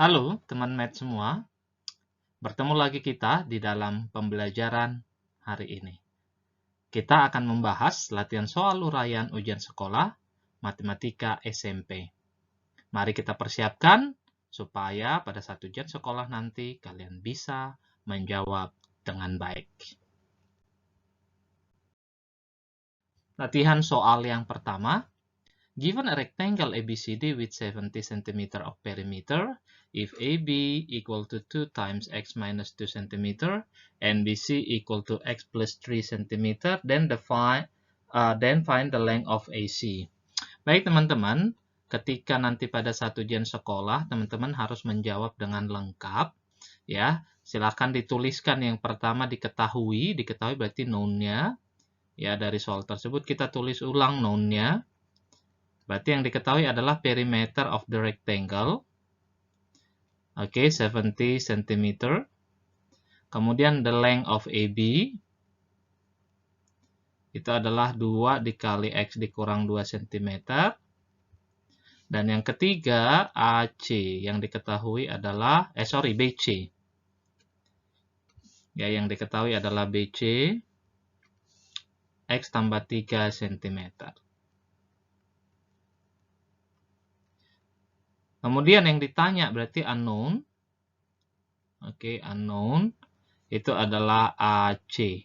Halo teman math semua, bertemu lagi kita di dalam pembelajaran hari ini. Kita akan membahas latihan soal uraian ujian sekolah Matematika SMP. Mari kita persiapkan supaya pada saat ujian sekolah nanti kalian bisa menjawab dengan baik. Latihan soal yang pertama. Given a rectangle ABCD with 70 cm of perimeter, if AB equal to 2 times x minus 2 cm and BC equal to x plus 3 cm, then find the length of AC. Baik teman-teman, ketika nanti pada saat ujian sekolah, teman-teman harus menjawab dengan lengkap. Ya, silakan dituliskan yang pertama diketahui berarti known-nya. Ya, dari soal tersebut kita tulis ulang known-nya. Berarti yang diketahui adalah perimeter of the rectangle. Oke, 70 cm. Kemudian the length of AB. Itu adalah 2 dikali X dikurang 2 cm. Dan yang ketiga, AC. Yang diketahui adalah, BC. Ya, yang diketahui adalah BC. X tambah 3 cm. Kemudian yang ditanya berarti unknown. Oke, unknown. Itu adalah AC.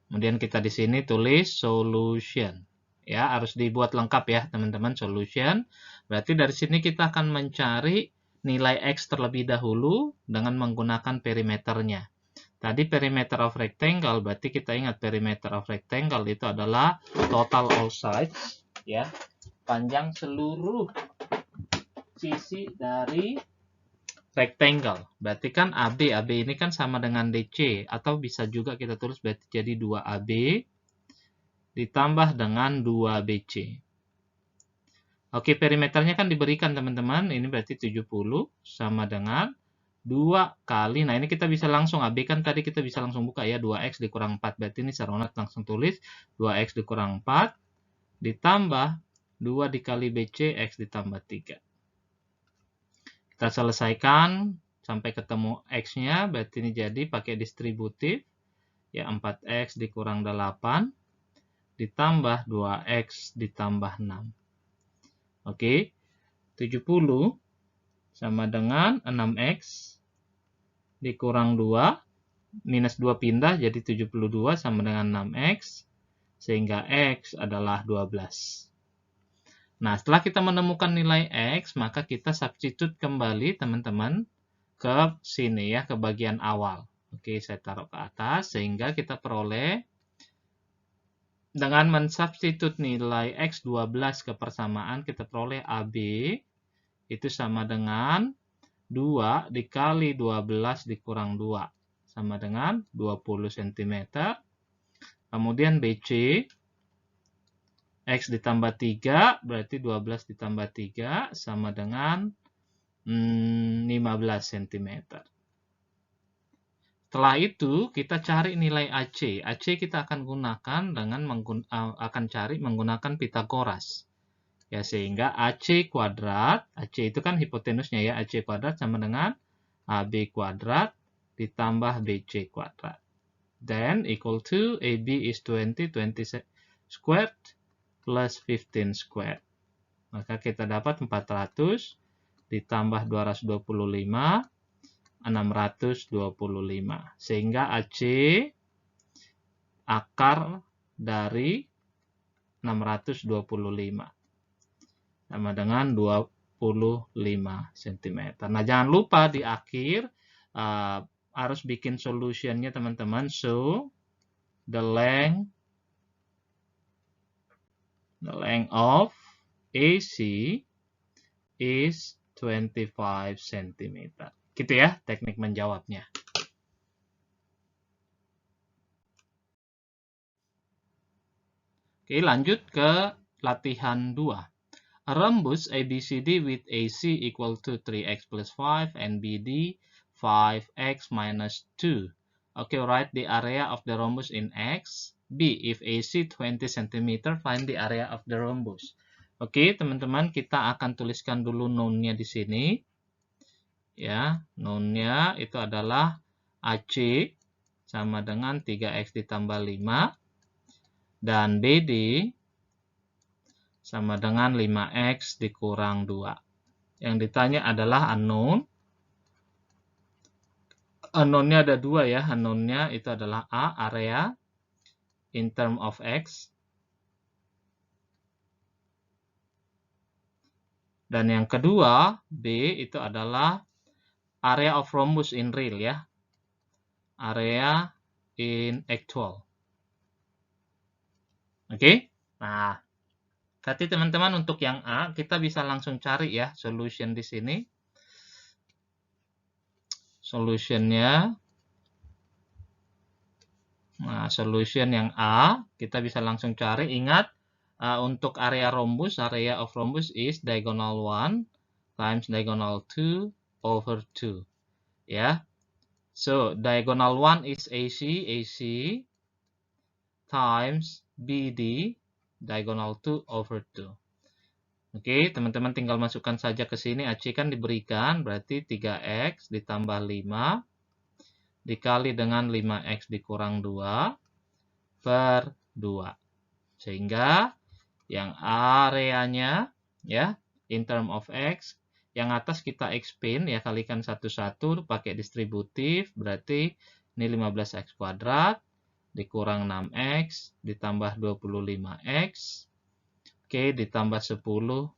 Kemudian kita di sini tulis solution. Ya, harus dibuat lengkap ya, teman-teman, solution. Berarti dari sini kita akan mencari nilai X terlebih dahulu dengan menggunakan perimeternya. Tadi perimeter of rectangle, berarti kita ingat perimeter of rectangle itu adalah total all sides, ya. Panjang seluruh sisi dari rectangle. Berarti kan AB ini kan sama dengan DC. Atau bisa juga kita tulis berarti jadi 2AB ditambah dengan 2BC. Oke, perimeternya kan diberikan teman-teman. Ini berarti 70 sama dengan 2 kali. Nah, ini kita bisa langsung, AB kan tadi kita bisa langsung buka ya. 2X dikurang 4. Berarti ini Saronat langsung tulis 2X dikurang 4 ditambah 2 dikali BC, X ditambah 3. Kita selesaikan sampai ketemu X-nya, berarti ini jadi pakai distributif. Ya, 4X dikurang 8 ditambah 2X ditambah 6. Oke, 70 sama dengan 6X dikurang 2, minus 2 pindah jadi 72 sama dengan 6X, sehingga X adalah 12. Nah, setelah kita menemukan nilai X, maka kita substitute kembali, teman-teman, ke sini ya, ke bagian awal. Oke, saya taruh ke atas, sehingga kita peroleh, dengan mensubstitute nilai X12 ke persamaan, kita peroleh AB, itu sama dengan 2 dikali 12 dikurang 2, sama dengan 20 cm. Kemudian BC, X ditambah 3, berarti 12 ditambah 3, sama dengan 15 cm. Setelah itu, kita cari nilai AC. AC kita akan gunakan menggunakan Pythagoras. Ya, sehingga AC kuadrat, AC itu kan hipotenusnya ya, AC kuadrat sama dengan AB kuadrat ditambah BC kuadrat. Then equal to AB is 20 squared plus 15 squared. Maka kita dapat 400 ditambah 225, 625. Sehingga AC akar dari 625 sama dengan 25 cm. Nah, jangan lupa di akhir harus bikin solutionnya teman-teman. So, the length of AC is 25 cm. Gitu ya teknik menjawabnya. Oke, lanjut ke latihan 2. A rhombus ABCD with AC equal to 3x plus 5 and BD 5x minus 2. Okay, write the area of the rhombus in X. B, if AC 20 cm, find the area of the rhombus. Oke, teman-teman, kita akan tuliskan dulu known-nya di sini. Ya, known-nya itu adalah AC sama dengan 3X ditambah 5. Dan BD sama dengan 5X dikurang 2. Yang ditanya adalah unknown. Unknown-nya ada 2 ya. Unknown-nya itu adalah A, area, in term of X. Dan yang kedua, B, itu adalah area of rhombus in real ya. Area in actual. Oke? Nah, berarti teman-teman untuk yang A, kita bisa langsung cari ya solution di sini. Solutionnya. Nah, solution yang A, kita bisa langsung cari. Ingat, untuk area rhombus, area of rhombus is diagonal 1 times diagonal 2 over 2. Ya. So, diagonal 1 is AC times BD, diagonal 2 over 2. Oke, teman-teman tinggal masukkan saja ke sini. AC kan diberikan, berarti 3X ditambah 5 dikali dengan 5X dikurang 2 per 2. Sehingga yang areanya ya in term of X, yang atas kita expand ya, kalikan 1 pakai distributif, berarti ini 15X kuadrat dikurang 6X ditambah 25X, oke, ditambah 10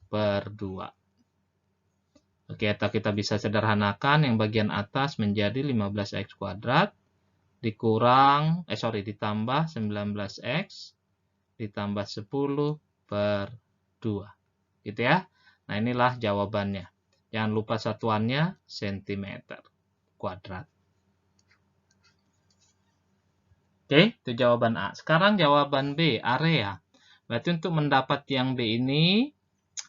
per 2. Oke, atau kita bisa sederhanakan yang bagian atas menjadi 15X kuadrat dikurang, ditambah 19X ditambah 10 per 2. Gitu ya. Nah, inilah jawabannya. Jangan lupa satuannya sentimeter kuadrat. Oke, itu jawaban A. Sekarang jawaban B, area. Berarti untuk mendapat yang B ini,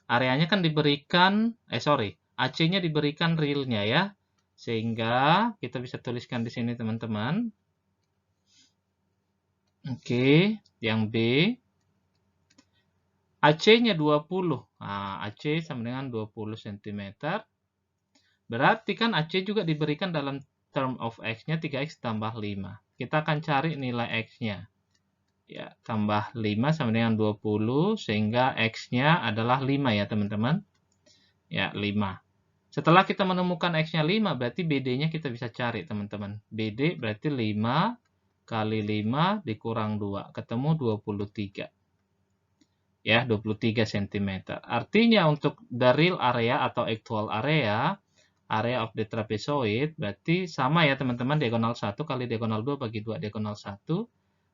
areanya kan diberikan, AC-nya diberikan realnya ya. Sehingga kita bisa tuliskan di sini teman-teman. Oke, yang B. AC-nya 20. Nah, AC sama dengan 20 cm. Berarti kan AC juga diberikan dalam term of X-nya 3X tambah 5. Kita akan cari nilai X-nya. Ya, tambah 5 sama dengan 20, sehingga X-nya adalah 5 ya teman-teman. Ya, 5. Setelah kita menemukan X-nya 5, berarti BD-nya kita bisa cari teman-teman. BD berarti 5 kali 5 dikurang 2. Ketemu 23. Ya, 23 cm. Artinya untuk the real area atau actual area of the trapezoid, berarti sama ya teman-teman, diagonal 1 kali diagonal 2 bagi 2, diagonal 1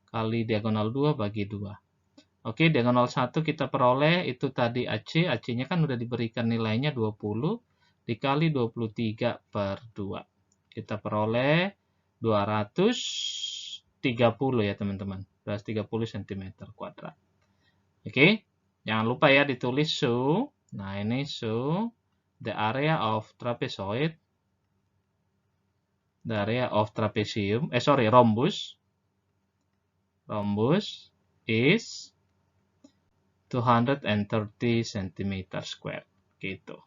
kali diagonal 2 bagi 2. Oke, diagonal 1 kita peroleh, itu tadi AC, AC-nya kan udah diberikan nilainya 20, dikali 23 per 2. Kita peroleh 230 ya teman-teman, 230 cm kuadrat. Oke, jangan lupa ya ditulis so. Nah, ini so the area of trapezoid, the area of trapezium, rhombus is 230 cm square. Gitu.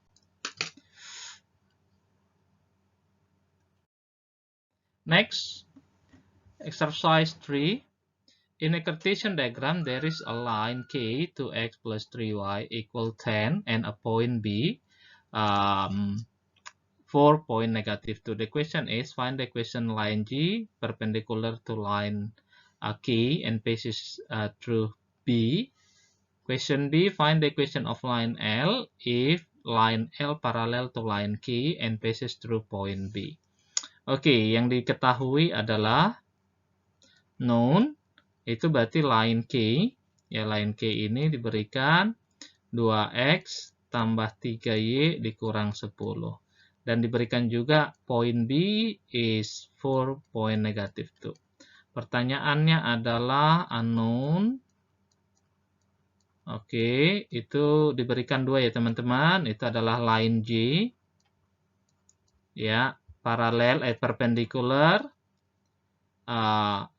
Next, exercise 3. In a Cartesian diagram, there is a line K, 2x plus 3y equal 10, and a point B, 4 point negative 2. The question is, find the equation line G perpendicular to line K and passes through B. Question B, find the equation of line L if line L parallel to line K and passes through point B. Oke, yang diketahui adalah known, itu berarti line K. Ya, line K ini diberikan 2X tambah 3Y dikurang 10. Dan diberikan juga point B is 4 point negative 2. Pertanyaannya adalah unknown. Oke, itu diberikan 2 ya teman-teman. Itu adalah line J. Ya, paralel perpendicular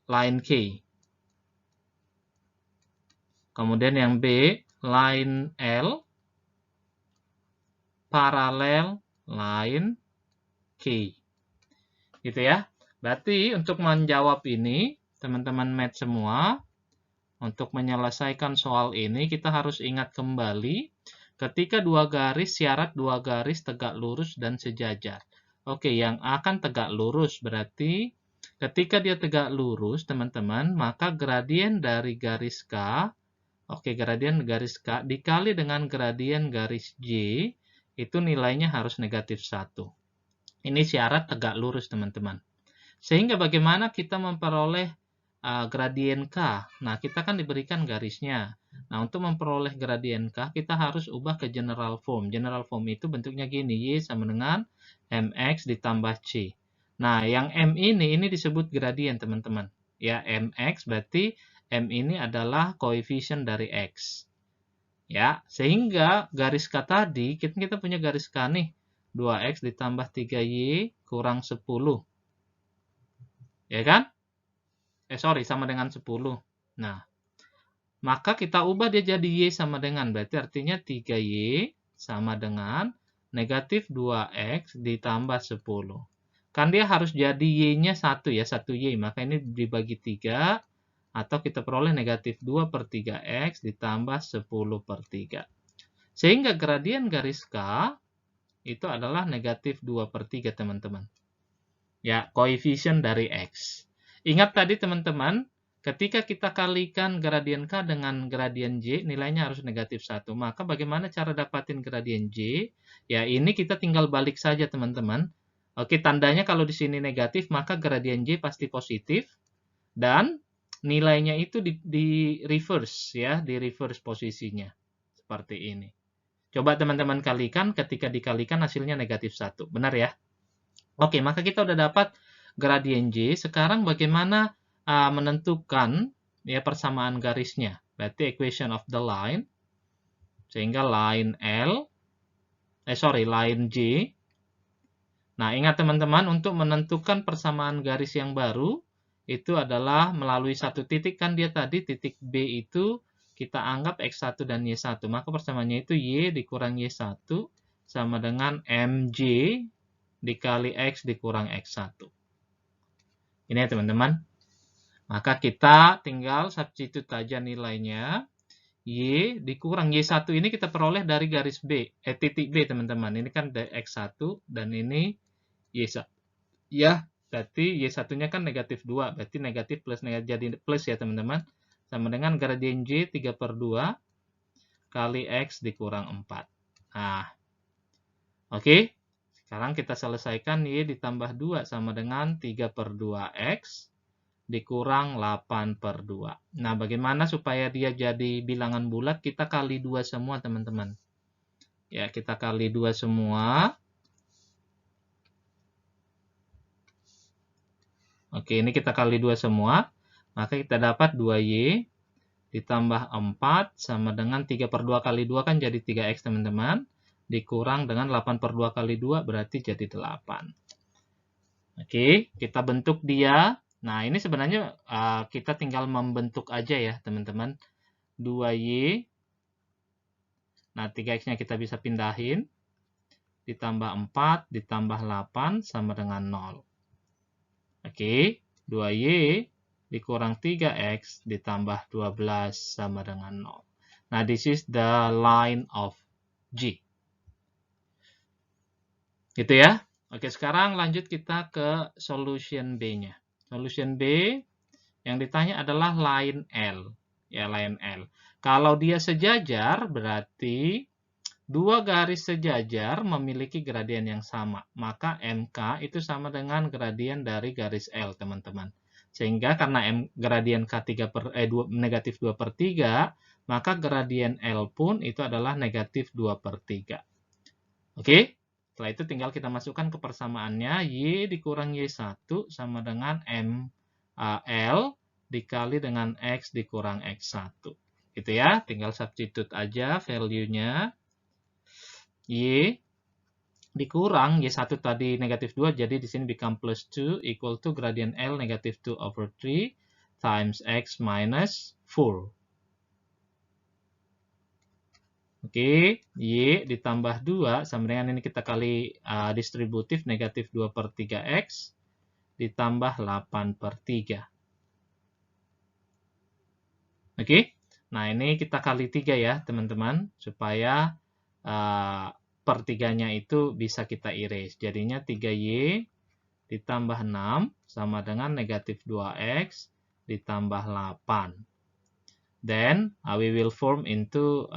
line K. Kemudian yang B, line L paralel line K. Gitu ya. Berarti untuk menjawab ini, teman-teman math semua, untuk menyelesaikan soal ini, kita harus ingat kembali ketika dua garis, syarat dua garis tegak lurus dan sejajar. Oke, yang akan tegak lurus berarti ketika dia tegak lurus, teman-teman, maka gradien dari garis K, oke, gradien garis K dikali dengan gradien garis J, itu nilainya harus negatif 1. Ini syarat tegak lurus, teman-teman. Sehingga bagaimana kita memperoleh gradien K? Nah, kita kan diberikan garisnya. Nah, untuk memperoleh gradien K, kita harus ubah ke general form. General form itu bentuknya gini, Y sama dengan mx ditambah C. Nah, yang M ini disebut gradien, teman-teman. Ya, mx berarti M ini adalah koefisien dari X. Ya, sehingga garis K tadi, kita punya garis K nih, 2X ditambah 3Y kurang 10. Ya kan? Sama dengan 10. Nah, maka kita ubah dia jadi Y sama dengan, berarti artinya 3Y sama dengan negatif 2X ditambah 10. Kan dia harus jadi Y-nya 1 ya, 1Y. Maka ini dibagi 3, atau kita peroleh negatif 2 per 3X ditambah 10 per 3. Sehingga gradien garis K itu adalah negatif 2 per 3, teman-teman. Ya, koefisien dari X. Ingat tadi, teman-teman, ketika kita kalikan gradien K dengan gradien J, nilainya harus negatif 1. Maka bagaimana cara dapatin gradien J? Ya, ini kita tinggal balik saja, teman-teman. Oke, tandanya kalau di sini negatif, maka gradien J pasti positif. Dan nilainya itu di reverse, ya, di reverse posisinya. Seperti ini. Coba teman-teman kalikan, ketika dikalikan hasilnya negatif 1. Benar ya? Oke, maka kita udah dapat gradien J. Sekarang bagaimana menentukan ya persamaan garisnya? Berarti equation of the line. Sehingga line line J. Nah, ingat teman-teman, untuk menentukan persamaan garis yang baru, itu adalah melalui satu titik, kan dia tadi titik B itu kita anggap X1 dan Y1. Maka persamaannya itu Y dikurang Y1 sama dengan MJ dikali X dikurang X1. Ini ya teman-teman. Maka kita tinggal substitute saja nilainya. Y dikurang Y1 ini kita peroleh dari garis B, titik B teman-teman. Ini kan X1 dan ini Y1. Ya, berarti Y1-nya kan negatif 2. Berarti negatif plus negatif jadi plus ya teman-teman. Sama dengan gradien J 3 per 2 kali X dikurang 4. Nah, oke. Sekarang kita selesaikan Y ditambah 2 sama dengan 3 per 2X dikurang 8 per 2. Nah, bagaimana supaya dia jadi bilangan bulat? Kita kali 2 semua, teman-teman. Ya, kita kali 2 semua. Oke, ini kita kali 2 semua. Maka kita dapat 2Y ditambah 4 sama dengan 3 per 2 kali 2 kan jadi 3X, teman-teman. Dikurang dengan 8 per 2 kali 2 berarti jadi 8. Oke, kita bentuk dia. Nah, ini sebenarnya kita tinggal membentuk aja ya, teman-teman. 2Y. Nah, 3X-nya kita bisa pindahin. Ditambah 4, ditambah 8, sama dengan 0. Oke, 2Y dikurang 3X, ditambah 12, sama dengan 0. Nah, this is the line of G. Gitu ya. Oke, sekarang lanjut kita ke solution B-nya. Solution B yang ditanya adalah line L. Ya, line L. Kalau dia sejajar, berarti dua garis sejajar memiliki gradien yang sama. Maka MK itu sama dengan gradien dari garis L, teman-teman. Sehingga karena gradien K negatif 2 per 3, maka gradien L pun itu adalah negatif 2 per 3. Oke? Setelah itu tinggal kita masukkan ke persamaannya. Y dikurang Y1 sama dengan L dikali dengan X dikurang X1. Gitu ya. Tinggal substitute aja value-nya. Y dikurang Y1 tadi negatif 2. Jadi di sini become plus 2 equal to gradient L negatif 2 over 3 times X minus 4. Oke, Y ditambah 2 sama dengan ini kita kali distributif negatif 2/3X ditambah 8/3. Oke, nah ini kita kali 3 ya teman-teman, supaya per-3-nya itu bisa kita erase. Jadinya 3Y ditambah 6 sama dengan negatif 2X ditambah 8. Then we will form into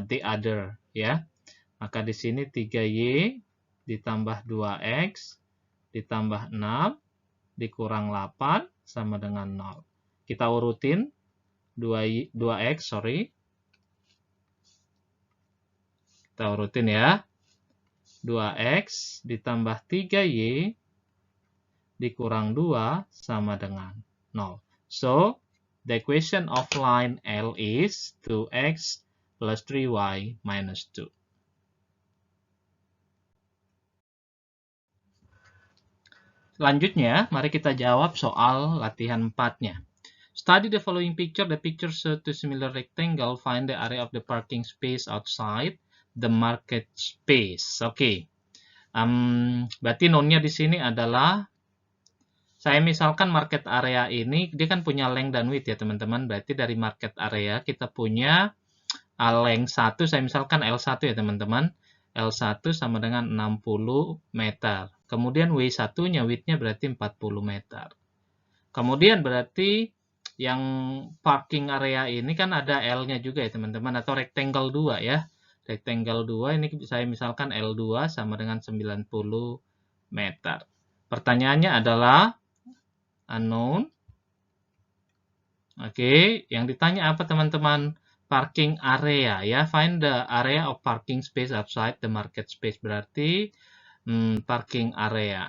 the other ya. Maka di sini 3Y ditambah 2X ditambah 6 dikurang 8 sama dengan 0. Kita urutin 2X, sorry. Kita urutin ya. 2X ditambah 3Y dikurang 2 sama dengan 0. So, the equation of line L is 2X plus 3Y minus 2. Selanjutnya, mari kita jawab soal latihan 4-nya. Study the following picture. The picture shows two similar rectangle. Find the area of the parking space outside the market space. Oke. Berarti noun-nya di sini adalah, saya misalkan market area ini, dia kan punya length dan width ya teman-teman. Berarti dari market area kita punya length 1, saya misalkan L1 ya teman-teman. L1 sama dengan 60 meter. Kemudian W1-nya width-nya berarti 40 meter. Kemudian berarti yang parking area ini kan ada L-nya juga ya teman-teman, atau rectangle 2 ya. Rectangle 2 ini saya misalkan L2 sama dengan 90 meter. Pertanyaannya adalah unknown. Oke, yang ditanya apa teman-teman? Parking area ya. Find the area of parking space outside the market space. Berarti parking area.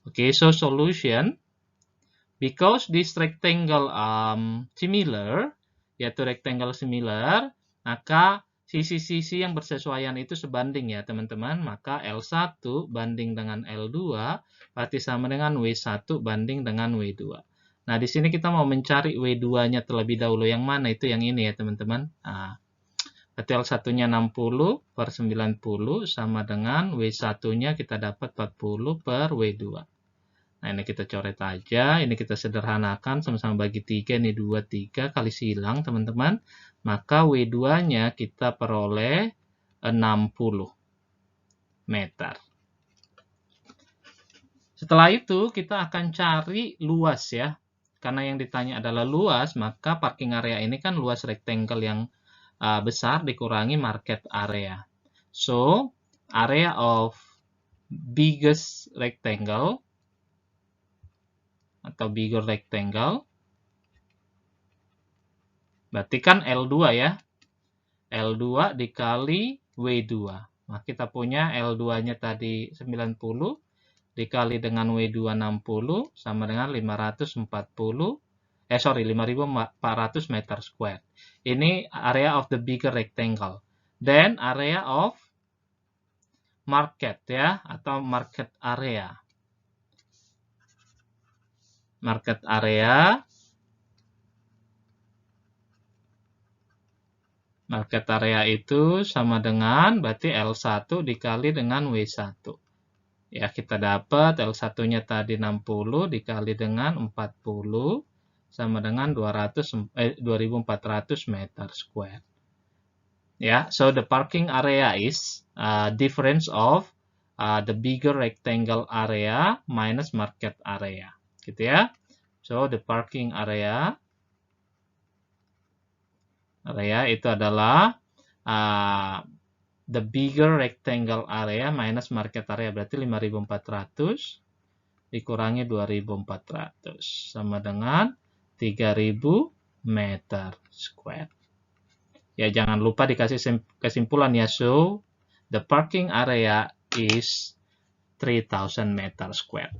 Okay, so solution, because this rectangle similar, yaitu rectangle similar, maka sisi-sisi yang bersesuaian itu sebanding ya teman-teman. Maka L1 banding dengan L2 berarti sama dengan W1 banding dengan W2. Nah, di sini kita mau mencari W2-nya terlebih dahulu. Yang mana? Itu yang ini ya teman-teman. Nah, berarti L1-nya 60/90 sama dengan W1-nya kita dapat 40/W2. Nah, ini kita coret aja. Ini kita sederhanakan. Sama-sama bagi 3. Ini 2, 3. Kali silang, teman-teman. Maka W2-nya kita peroleh 60 meter. Setelah itu, kita akan cari luas ya. Karena yang ditanya adalah luas, maka parking area ini kan luas rectangle yang besar dikurangi market area. So, area of biggest rectangle atau bigger rectangle berarti kan L2 ya. L2 dikali W2. Nah, kita punya L2-nya tadi 90 dikali dengan W2 60 sama dengan 540 5.400 meter square. Ini area of the bigger rectangle. Then area of market ya, atau market area. Market area. Market area itu sama dengan berarti L1 dikali dengan W1. Ya, kita dapat L1-nya tadi 60 dikali dengan 40 sama dengan 2.400 meter square. Ya, so the parking area is difference of the bigger rectangle area minus market area. Gitu ya. So the parking area itu adalah the bigger rectangle area minus market area, berarti 5.400 dikurangi 2.400 sama dengan 3.000 meter square. Ya, jangan lupa dikasih kesimpulan ya. So, the parking area is 3.000 meter square.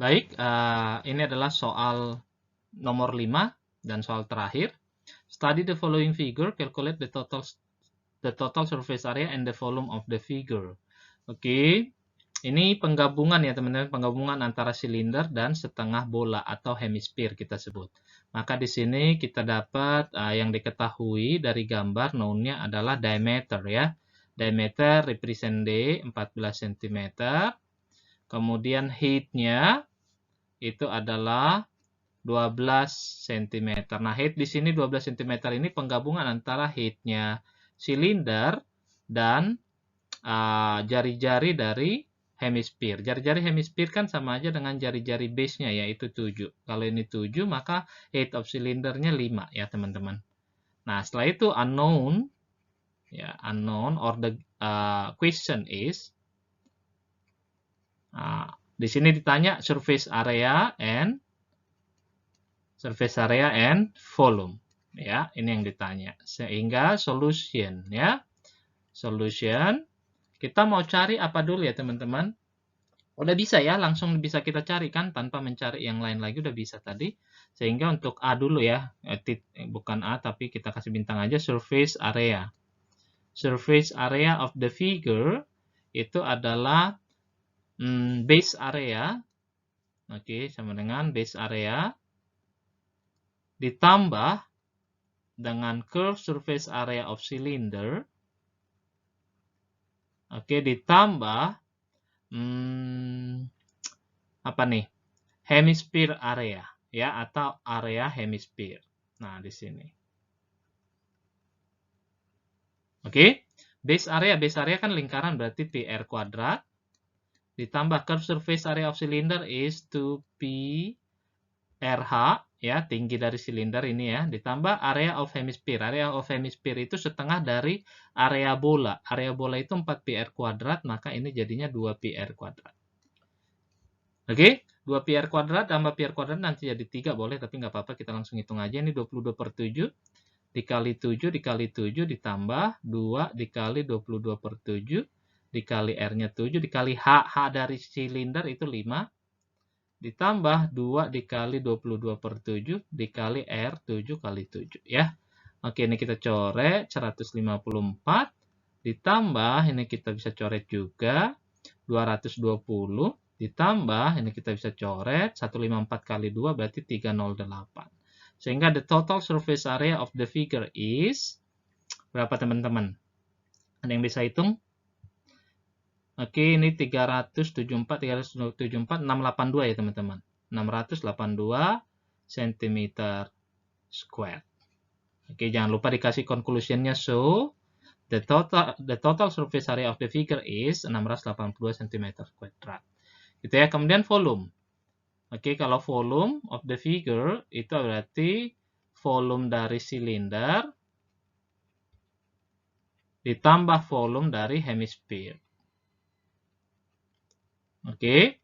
Baik, ini adalah soal nomor 5 dan soal terakhir. Study the following figure, calculate the total surface area and the volume of the figure. Oke, Ini penggabungan ya teman-teman, penggabungan antara silinder dan setengah bola atau hemisphere kita sebut. Maka di sini kita dapat yang diketahui dari gambar noun-nya adalah diameter ya. Diameter represent D 14 cm. Kemudian height-nya itu adalah 12 cm. Nah, height di sini 12 cm ini penggabungan antara height-nya silinder dan jari-jari dari hemisphere. Jari-jari hemisphere kan sama aja dengan jari-jari base-nya, yaitu 7. Kalau ini 7, maka height of cylinder-nya 5 ya teman-teman. Nah, setelah itu unknown, ya unknown or the question is, di sini ditanya surface area and volume. Ya, ini yang ditanya. Sehingga solution ya. Solution. Kita mau cari apa dulu ya teman-teman? Udah bisa ya, langsung bisa kita cari kan tanpa mencari yang lain lagi, udah bisa tadi. Sehingga untuk A dulu ya, bukan A tapi kita kasih bintang aja, surface area. Surface area of the figure itu adalah base area. Oke, sama dengan base area ditambah dengan curved surface area of cylinder. Oke, ditambah apa nih? Hemisphere area ya, atau area hemisphere. Nah, di sini. Oke. Base area kan lingkaran berarti PR kuadrat ditambah curved surface area of cylinder is 2P RH ya, tinggi dari silinder ini ya, ditambah area of hemisphere. Area of hemisphere itu setengah dari area bola. Area bola itu 4PR kuadrat, maka ini jadinya 2PR kuadrat. Oke, 2PR kuadrat tambah PR kuadrat nanti jadi 3 boleh, tapi nggak apa-apa, kita langsung hitung aja. Ini 22/7 dikali 7 dikali 7 ditambah 2 dikali 22/7 dikali R-nya 7 dikali H dari silinder itu 5 ditambah 2 dikali 22/7 dikali R 7 kali 7 ya. Oke, ini kita coret 154 ditambah ini kita bisa coret juga 220 ditambah ini kita bisa coret 154 kali 2 berarti 308. Sehingga the total surface area of the figure is berapa teman-teman? Ada yang bisa hitung? Oke, ini 374, 682 ya teman-teman. 682 cm square. Oke, jangan lupa dikasih conclusion-nya. So, the total surface area of the figure is 682 cm square. Gitu ya. Kemudian volume. Oke, kalau volume of the figure itu berarti volume dari silinder ditambah volume dari hemisphere. Oke.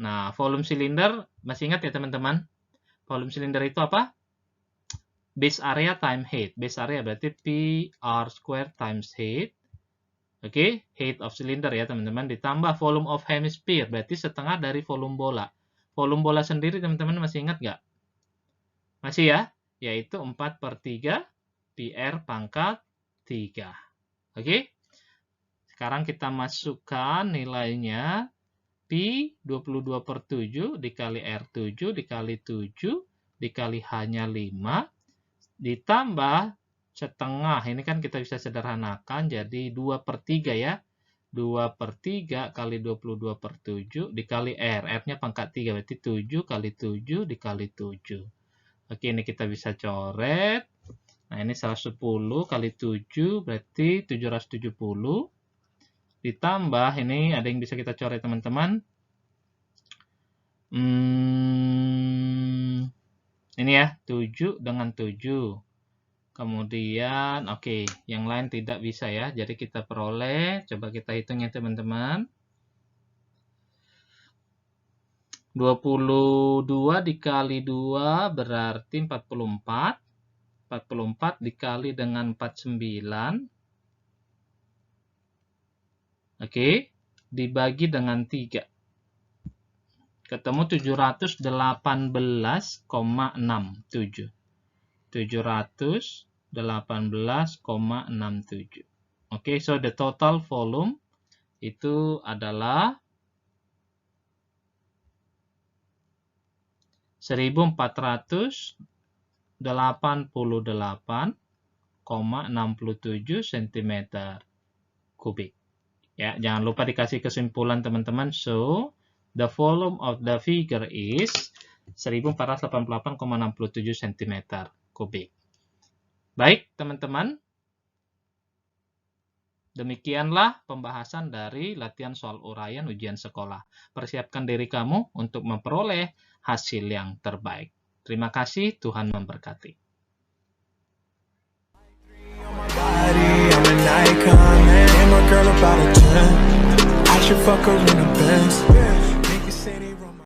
Nah, volume silinder, masih ingat ya teman-teman? Volume silinder itu apa? Base area times height. Base area berarti PR square times height. Oke, height of cylinder ya teman-teman. Ditambah volume of hemisphere, berarti setengah dari volume bola. Volume bola sendiri teman-teman masih ingat nggak? Masih ya? Yaitu 4/3 PR pangkat 3. Oke? Sekarang kita masukkan nilainya. Pi 22/7 dikali R7 dikali 7 dikali H-nya 5 ditambah setengah. Ini kan kita bisa sederhanakan jadi 2/3 ya. 2/3 kali 22/7 dikali R. R-nya pangkat 3 berarti 7 kali 7 dikali 7. Oke, ini kita bisa coret. Nah, ini 110 kali 7 berarti 770. Ditambah, ini ada yang bisa kita coret teman-teman. Ini ya, 7 dengan 7. Kemudian, oke, yang lain tidak bisa ya. Jadi kita peroleh, coba kita hitung ya teman-teman. 22 dikali 2 berarti 44. 44 dikali dengan 49. Oke, dibagi dengan 3. Ketemu 718,67. 718,67. Oke, so the total volume itu adalah 1488,67 cm kubik. Ya, jangan lupa dikasih kesimpulan teman-teman. So, the volume of the figure is 1488,67 cm kubik. Baik, teman-teman. Demikianlah pembahasan dari latihan soal uraian ujian sekolah. Persiapkan diri kamu untuk memperoleh hasil yang terbaik. Terima kasih, Tuhan memberkati. I'm an icon, man. And my girl about a 10. I should fuck her in a Benz.